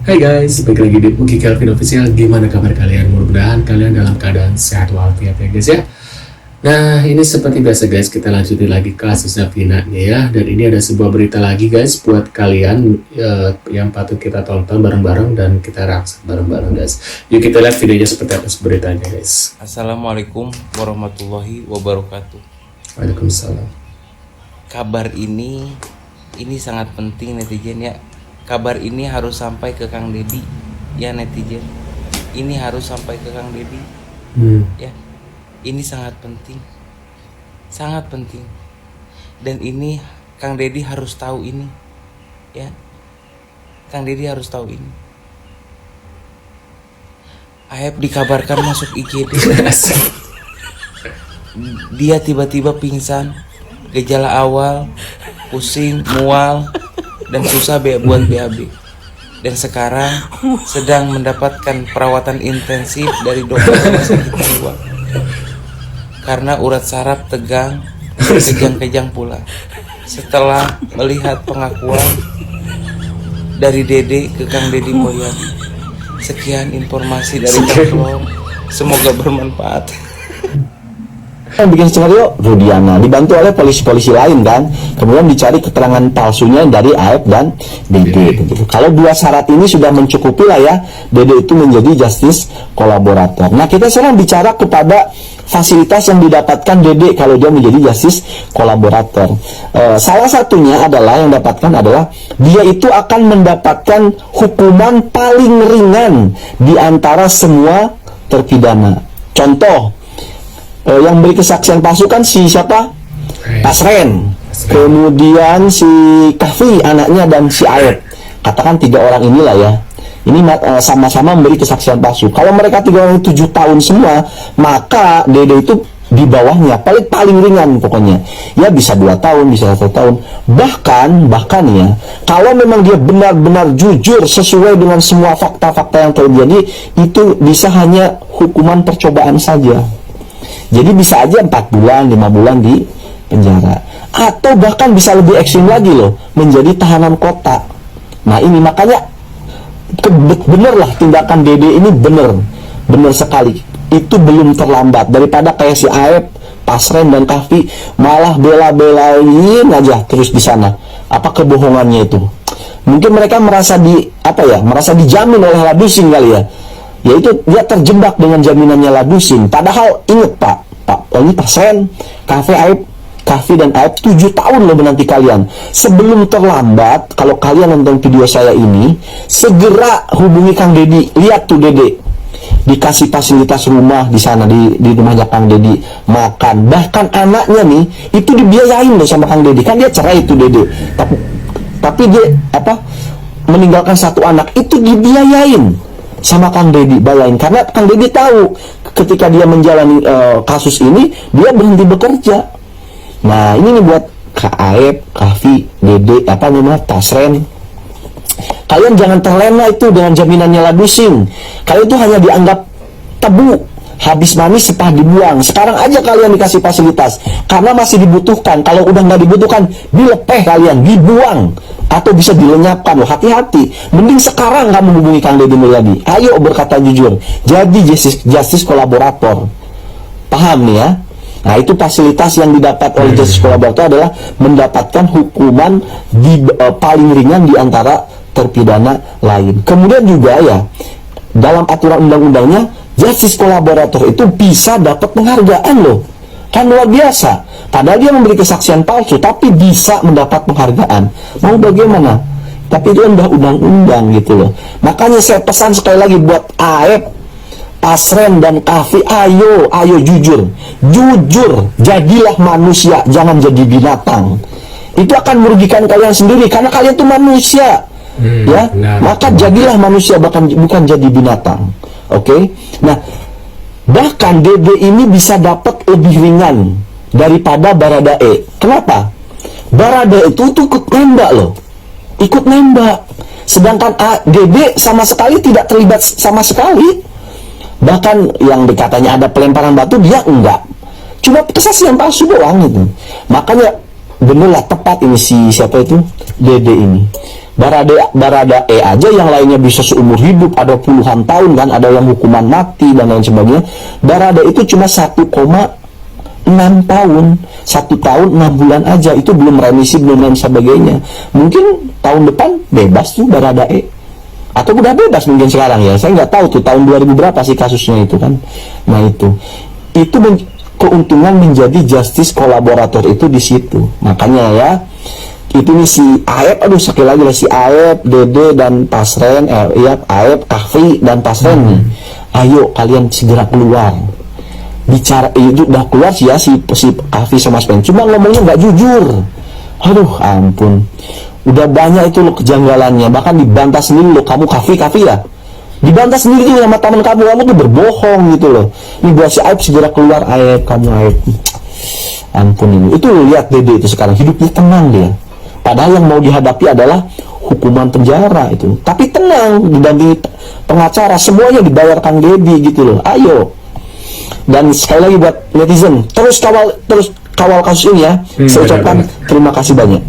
Hai guys, balik lagi di Muki Kelvin Official. Gimana kabar kalian? Mudah-mudahan kalian dalam keadaan sehat walafiat ya guys ya. Nah, ini seperti biasa guys, kita lanjutin lagi kasusnya Vina nih ya. Dan ini ada sebuah berita lagi guys buat kalian yang patut kita tonton bareng-bareng dan kita reaksi bareng-bareng guys. Yuk kita lihat videonya seperti apa beritanya guys. Assalamualaikum warahmatullahi wabarakatuh. Waalaikumsalam. Kabar ini sangat penting netizen ya. Kabar ini harus sampai ke Kang Deddy ya netizen. Ini harus sampai ke Kang Deddy ya. Ini sangat penting. Sangat penting. Dan ini Kang Deddy harus tahu ini ya. Kang Deddy harus tahu ini. Aep dikabarkan masuk IGD. Dia tiba-tiba pingsan. Gejala awal pusing, mual, dan susah buat BAB. Dan sekarang sedang mendapatkan perawatan intensif dari dokter rumah sakit jiwa. Karena urat saraf tegang, kejang-kejang pula. Setelah melihat pengakuan dari Dede ke Kang Deddy Mulyadi. Sekian informasi dari Kang Flor. Semoga bermanfaat. Yang bikin skenario Rudiana dibantu oleh polisi-polisi lain kan, kemudian dicari keterangan palsunya dari Aep dan Dede. Kalau dua syarat ini sudah mencukupi lah ya, Dede itu menjadi justice kolaborator. Nah kita sekarang bicara kepada fasilitas yang didapatkan Dede kalau dia menjadi justice kolaborator. Salah satunya adalah yang dapatkan adalah dia itu akan mendapatkan hukuman paling ringan di antara semua terpidana. Contoh, yang beri kesaksian palsu kan si siapa? Pasren. Kemudian si Kahfi anaknya dan si Aep. Katakan 3 orang inilah ya. Ini sama-sama memberi kesaksian palsu. Kalau mereka 3 orang 7 tahun semua, maka Dede itu di bawahnya paling ringan pokoknya. Ya bisa 2 tahun, bisa 1 tahun. Bahkan ya, kalau memang dia benar-benar jujur sesuai dengan semua fakta-fakta yang terjadi, itu bisa hanya hukuman percobaan saja. Jadi bisa aja 4 bulan, 5 bulan di penjara. Atau bahkan bisa lebih ekstrim lagi loh, menjadi tahanan kota. Nah ini makanya bener lah tindakan Dede ini bener sekali. Itu belum terlambat. Daripada kayak si Aep, Pasren dan Kahfi malah bela-belain aja terus di sana. Apa kebohongannya itu? Mungkin mereka merasa merasa dijamin oleh Ladusin kali ya. Yaitu dia terjebak dengan jaminannya Ladusin. Padahal inget Pak, ini Pasren, Kahfi dan Aep 7 tahun loh menanti kalian. Sebelum terlambat, kalau kalian nonton video saya ini, segera hubungi Kang Deddy. Lihat tuh Dede dikasih fasilitas rumah di sana di rumahnya Kang Deddy, makan. Bahkan anaknya nih itu dibiayain loh sama Kang Deddy. Kan dia cerai itu Dede. Tapi dia meninggalkan 1 anak itu dibiayain sama Kang Deddy, bayangin. Karena Kang Deddy tahu ketika dia menjalani kasus ini, dia berhenti bekerja. Nah ini nih buat Kak Aep, Kahfi, Dede, Pasren. Kalian jangan terlena itu dengan jaminannya Ladusin. Kalian itu hanya dianggap tebu, habis manis sepah dibuang. Sekarang aja kalian dikasih fasilitas karena masih dibutuhkan. Kalau udah nggak dibutuhkan, dilepeh kalian, dibuang atau bisa dilenyapkan loh. Hati-hati. Mending sekarang kamu hubungi Kang Deddy Mulyadi. Ayo berkata jujur. Jadi justice kolaborator. Paham nih ya? Nah itu fasilitas yang didapat oleh justice kolaborator adalah mendapatkan hukuman paling ringan di antara terpidana lain. Kemudian juga ya, dalam aturan undang-undangnya, justice kolaborator itu bisa dapat penghargaan loh. Kan luar biasa. Padahal dia memberi kesaksian palsu, tapi bisa mendapat penghargaan. Mau bagaimana? Tapi itu udah undang-undang gitu loh. Makanya saya pesan sekali lagi buat Aep, Pasren dan Kahfi, ayo jujur. Jujur, jadilah manusia, jangan jadi binatang. Itu akan merugikan kalian sendiri, karena kalian tuh manusia. Maka jadilah manusia, bukan jadi binatang. Oke? Nah, bahkan Dede ini bisa dapat lebih ringan daripada Baradae. Kenapa? Baradae itu ikut nembak loh. Ikut nembak. Sedangkan Dede sama sekali tidak terlibat sama sekali. Bahkan yang dikatanya ada pelemparan batu, dia enggak. Cuma kesaksian palsu doang itu. Makanya bener lah, tepat ini si siapa itu Dede ini. Barada E aja yang lainnya bisa seumur hidup, ada puluhan tahun kan, ada yang hukuman mati dan lain sebagainya. Barada itu cuma 1,6 tahun, 1 tahun 6 bulan aja, itu belum remisi, belum lain sebagainya. Mungkin tahun depan bebas tuh Barada E, atau udah bebas mungkin sekarang ya, saya nggak tahu tuh tahun 2000 berapa sih kasusnya itu kan. Nah itu keuntungan menjadi justice kolaborator itu di situ. Makanya ya, itu nih si Aep, aduh sekali lagi lah, si Aep, Dede dan Pasren, Aep, Kahfi dan Pasren nih, ayo kalian segera keluar. Bicara itu udah keluar sih ya, si Kahfi sama Pasren, cuma ngomongnya nggak jujur. Aduh ampun, udah banyak itu loh kejanggalannya, bahkan dibantah sendiri loh, kamu Kahfi ya, dibantah sendiri tuh sama teman kamu tuh berbohong gitu loh. Ini buat si Aep segera keluar, Aep, kamu Aep. Ampun ini, itu lihat Dede itu sekarang hidupnya tenang dia. Padahal yang mau dihadapi adalah hukuman penjara itu. Tapi tenang, didampingi pengacara, semuanya dibayar Kang Deddy gitu loh. Ayo. Dan sekali lagi buat netizen, terus kawal kasus ini ya. Saya ucapkan terima kasih banyak.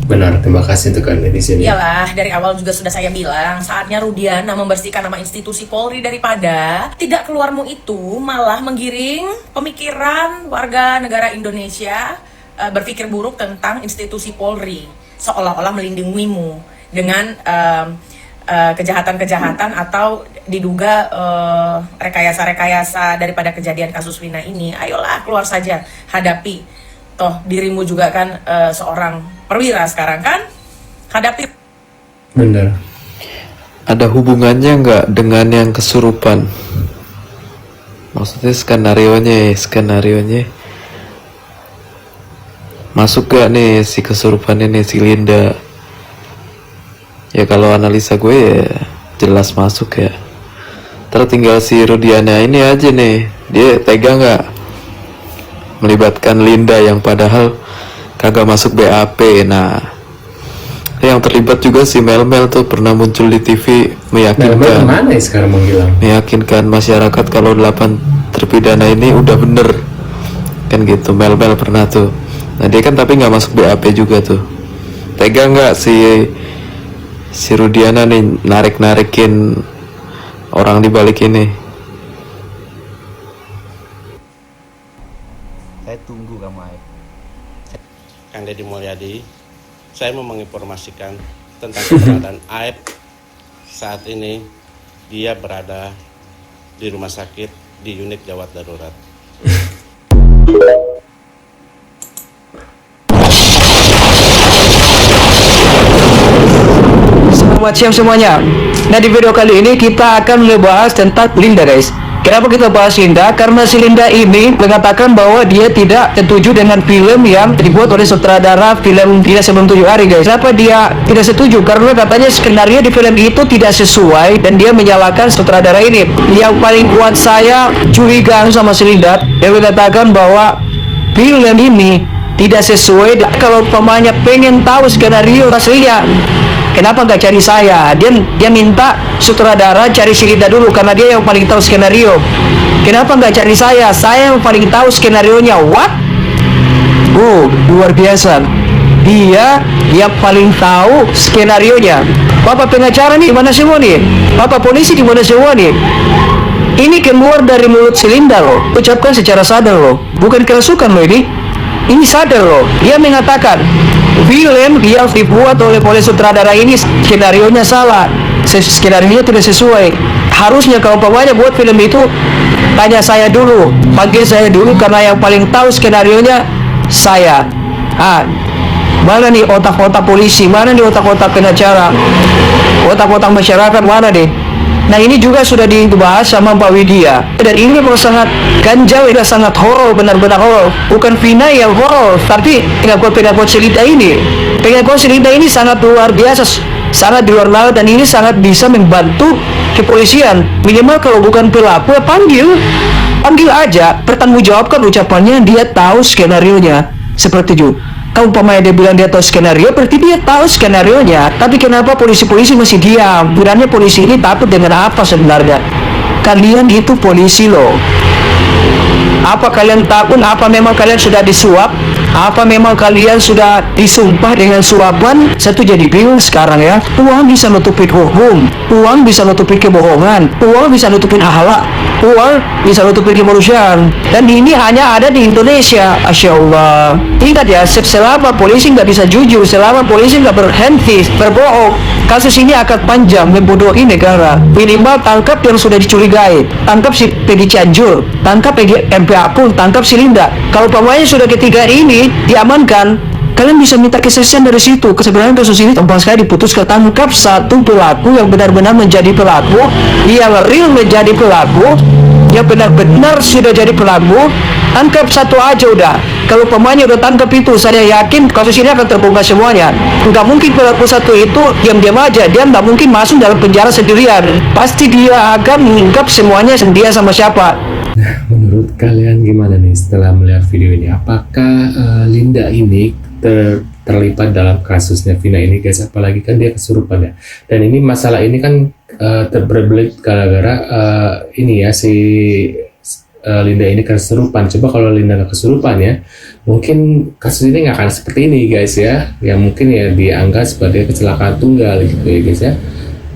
Benar, terima kasih untuk netizen. Iyalah, dari awal juga sudah saya bilang, saatnya Rudiana membersihkan nama institusi Polri daripada tidak keluarmu itu malah menggiring pemikiran warga negara Indonesia berpikir buruk tentang institusi Polri, seolah-olah melindungimu dengan kejahatan-kejahatan atau diduga rekayasa-rekayasa daripada kejadian kasus Vina ini. Ayolah keluar saja, hadapi. Toh dirimu juga kan seorang perwira sekarang kan, hadapi. Benar. Ada hubungannya nggak dengan yang kesurupan? Maksudnya skenarionya masuk gak nih si kesurupannya nih, si Linda? Ya kalau analisa gue ya jelas masuk ya. Tertinggal si Rudiana ini aja nih, dia tega nggak melibatkan Linda yang padahal kagak masuk BAP. Nah, yang terlibat juga si Mel tuh pernah muncul di TV meyakinkan. Mana ya sekarang menghilang? Meyakinkan masyarakat kalau 8 terpidana ini udah bener kan gitu. Mel pernah tuh. Nah dia kan tapi nggak masuk BAP juga tuh. Tega nggak si Rudiana nih narik-narikin orang di balik ini? Saya tunggu kamu Aep. Kang Deddy Mulyadi, saya mau menginformasikan tentang keberadaan Aep. Saat ini dia berada di rumah sakit di unit gawat darurat. Selamat siang semuanya. Nah di video kali ini kita akan membahas tentang Linda guys. Kenapa kita bahas Linda? Karena si Linda ini mengatakan bahwa dia tidak setuju dengan film yang dibuat oleh sutradara film Tidak Sebelum 7 Hari guys. Kenapa dia tidak setuju? Karena katanya skenario di film itu tidak sesuai dan dia menyalahkan sutradara ini. Yang paling kuat saya curiga sama si Linda, dia mengatakan bahwa film ini tidak sesuai. Kalau pemainnya pengen tahu skenario aslinya, kenapa nggak cari saya? Dia minta sutradara cari si Linda dulu karena dia yang paling tahu skenario. Kenapa nggak cari saya? Saya yang paling tahu skenarionya. What? Luar biasa. Dia yang paling tahu skenarionya. Bapak pengacara nih mana semua nih? Bapak polisi di mana semua nih? Ini keluar dari mulut si Linda loh. Ucapkan secara sadar loh. Bukan kerasukan loh ini. Ini sadar loh. Dia mengatakan film yang dibuat oleh sutradara ini skenarionya salah, skenarionya tidak sesuai. Harusnya kalau pemainnya buat film itu tanya saya dulu, panggil saya dulu karena yang paling tahu skenarionya saya. Mana nih otak-otak polisi, mana nih otak-otak pengacara, otak-otak masyarakat mana deh? Nah ini juga sudah dibahas sama Mbak Widya. Dan ini memang sangat ganjal, ini sangat horor, benar-benar horor. Bukan Vina yang horor, tapi pengakuan Linda ini. Pengakuan Linda ini sangat luar biasa, sangat di luar nalar, dan ini sangat bisa membantu kepolisian. Minimal kalau bukan pelaku, ya panggil aja, pertanggungjawabkan ucapannya. Dia tahu skenarionya seperti itu. Kalau umpamanya dia bilang dia tahu skenario, berarti dia tahu skenarionya. Tapi kenapa polisi-polisi masih diam? Sebenarnya polisi ini takut dengan apa sebenarnya? Kalian itu polisi loh. Apa kalian takut? Apa memang kalian sudah disuap? Apa memang kalian sudah disumpah dengan suraban? Satu jadi bingung sekarang ya. Uang bisa nutupin hukum, uang bisa nutupin kebohongan, uang bisa nutupin akhlak, uang bisa nutupin kemanusiaan. Dan ini hanya ada di Indonesia. Masya Allah. Ingat ya, selama polisi nggak bisa jujur, selama polisi nggak berhenti berbohong, kasus ini akan panjang membodohi negara. Minimal tangkap yang sudah dicurigai, tangkap si Peggy Cianjur, tangkap Peggy MPA pun, tangkap si Linda. Kalau pamannya sudah ketiga ini diamankan, kalian bisa minta kesaksian dari situ. Sebenarnya kasus ini gampang sekali diputuskan. Tangkap satu pelaku yang benar-benar menjadi pelaku, yang real menjadi pelaku, yang benar-benar sudah jadi pelaku. Tangkap satu aja udah. Kalau pemainnya udah tangkap itu, saya yakin kasus ini akan terbongkar semuanya. Nggak mungkin pelaku satu itu diam-diam aja. Dia nggak mungkin masuk dalam penjara sendirian. Pasti dia akan mengungkap semuanya dia sama siapa. Nah, menurut kalian gimana nih setelah melihat video ini? Apakah Linda ini terlibat dalam kasusnya Vina ini, guys? Apalagi kan dia kesurupan ya. Dan ini masalah ini kan terbelit gara-gara ini ya, si Linda ini kesurupan. Coba kalau Linda nggak kesurupan ya, mungkin kasus ini nggak akan seperti ini, guys ya. Yang mungkin ya dianggap sebagai kecelakaan tunggal gitu ya, guys ya.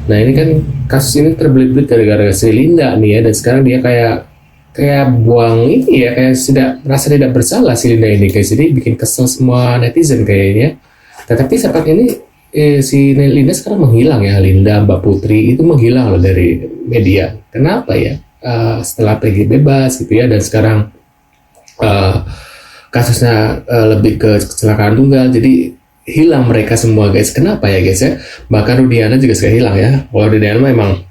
Nah ini kan kasus ini terbelit-belit gara-gara si Linda nih ya, dan sekarang dia kayak buang ini ya, kayak merasa tidak bersalah si Linda ini, guys. Jadi bikin kesel semua netizen kayaknya. Tetapi saat ini si Linda sekarang menghilang ya. Linda, Mbak Putri itu menghilang loh dari media. Kenapa ya? Setelah pergi bebas gitu ya, dan sekarang kasusnya lebih ke kecelakaan tunggal, jadi hilang mereka semua, guys. Kenapa ya, guys ya? Bahkan Rudiana juga suka hilang ya. Kalau Rudiana memang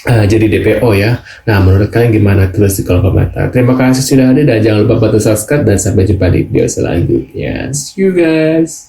jadi DPO ya. Nah, menurut kalian gimana? Tulis di kolom komentar. Terima kasih sudah hadir dan jangan lupa bantu subscribe, dan sampai jumpa di video selanjutnya. See you guys.